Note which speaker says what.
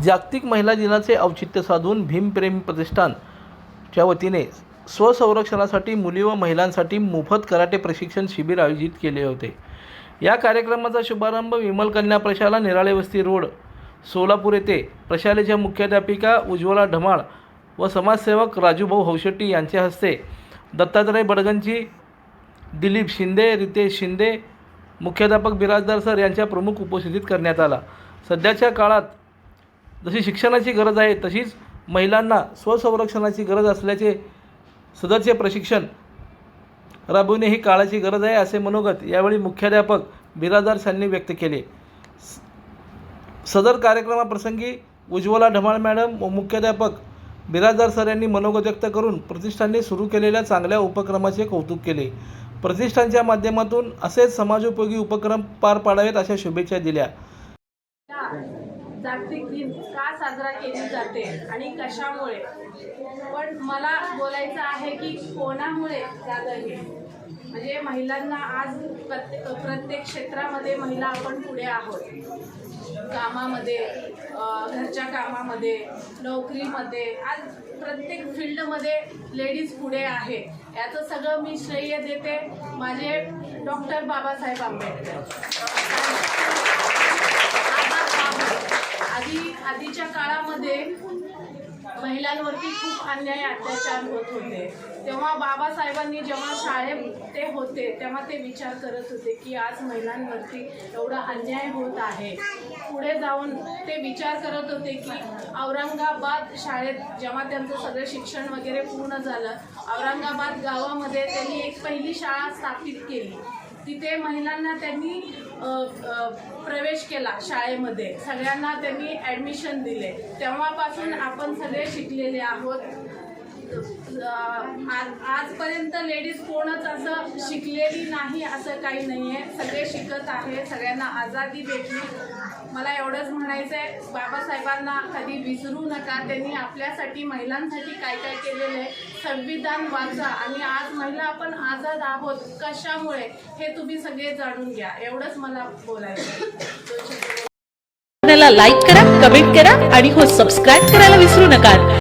Speaker 1: जागतिक महिला दिनाचे औचित्य साधून भीमप्रेमी प्रतिष्ठानच्या वतीने स्वसंरक्षणासाठी मुली व महिलांसाठी मोफत कराटे प्रशिक्षण शिबिर आयोजित केले होते। या कार्यक्रमाचा शुभारंभ विमल कन्या प्रशाला निराळे वस्ती रोड सोलापूर येथे प्रशालेच्या मुख्याध्यापिका उज्ज्वला ढमाळ व समाजसेवक राजूभाऊ हौशेट्टी यांच्या हस्ते दत्तात्रय बडगंची, दिलीप शिंदे, रितेश शिंदे, मुख्याध्यापक बिराजदार सर यांच्या प्रमुख उपस्थितीत करण्यात आला। सध्याच्या काळात जशी शिक्षणाची गरज आहे तशीच महिलांना स्वसंरक्षणाची गरज असल्याचे सदरचे प्रशिक्षण राबविणे ही काळाची गरज आहे असे मनोगत यावेळी मुख्याध्यापक बिराजदार यांनी व्यक्त केले। सदर कार्यक्रमाप्रसंगी उज्ज्वला ढमाळ मॅडम व मुख्याध्यापक बिराजदार सर यांनी मनोगत व्यक्त करून प्रतिष्ठानने सुरू केलेल्या चांगल्या उपक्रमाचे कौतुक केले। प्रतिष्ठानच्या माध्यमातून असेच समाजोपयोगी उपक्रम पार पाडावेत अशा शुभेच्छा दिल्या।
Speaker 2: जागतिक दिन का साजरा केली जाते आणि कशामुळे, पण मला बोलायचं आहे की कोणामुळे झालं हे। म्हणजे महिलांना आज प्रत्येक क्षेत्रामध्ये महिला आपण पुढे आहोत। कामामध्ये, घरच्या कामामध्ये, नोकरीमध्ये, आज प्रत्येक फील्डमध्ये लेडीज पुढे आहे। याचं सगळं मी श्रेय देते माझे डॉक्टर बाबासाहेब आंबेडकर। आधीच्या काळामध्ये महिलांवरती खूप अन्याय अत्याचार होत होते, तेव्हा बाबासाहेबांनी जेव्हा शाळेत ते होते तेव्हा ते विचार करत होते की आज महिलांवरती एवढा अन्याय होत आहे। पुढे जाऊन ते विचार करत होते की औरंगाबाद शाळेत जेव्हा त्यांचं सगळं शिक्षण वगैरे पूर्ण झालं, औरंगाबाद गावामध्ये त्यांनी एक पहिली शाळा स्थापित केली। तिथे महिलांना त्यांनी प्रवेश केला शाळेमध्ये, सगळ्यांना त्यांनी ॲडमिशन दिले। तेव्हापासून आपण सगळे शिकलेले आहोत। आजपर्यंत लेडीज कोणच असं शिकलेली नाही असं काही नाही आहे, सगळे शिकत आहे, सगळ्यांना आझादी भेटली। मला एवढंच म्हणायचं आहे, बाबासाहेबांना कधी विसरू नका, त्यांनी आपल्यासाठी महिलांसाठी काय काय केलेलं आहे। संविधान वाचा आणि आज महिला आपण आझाद आहोत कशामुळे हे तुम्ही सगळे जाणून घ्या, एवढंच मला बोलायचं आहे।
Speaker 3: लाईक करा, कमेंट करा आणि हो सबस्क्राईब करायला विसरू नका।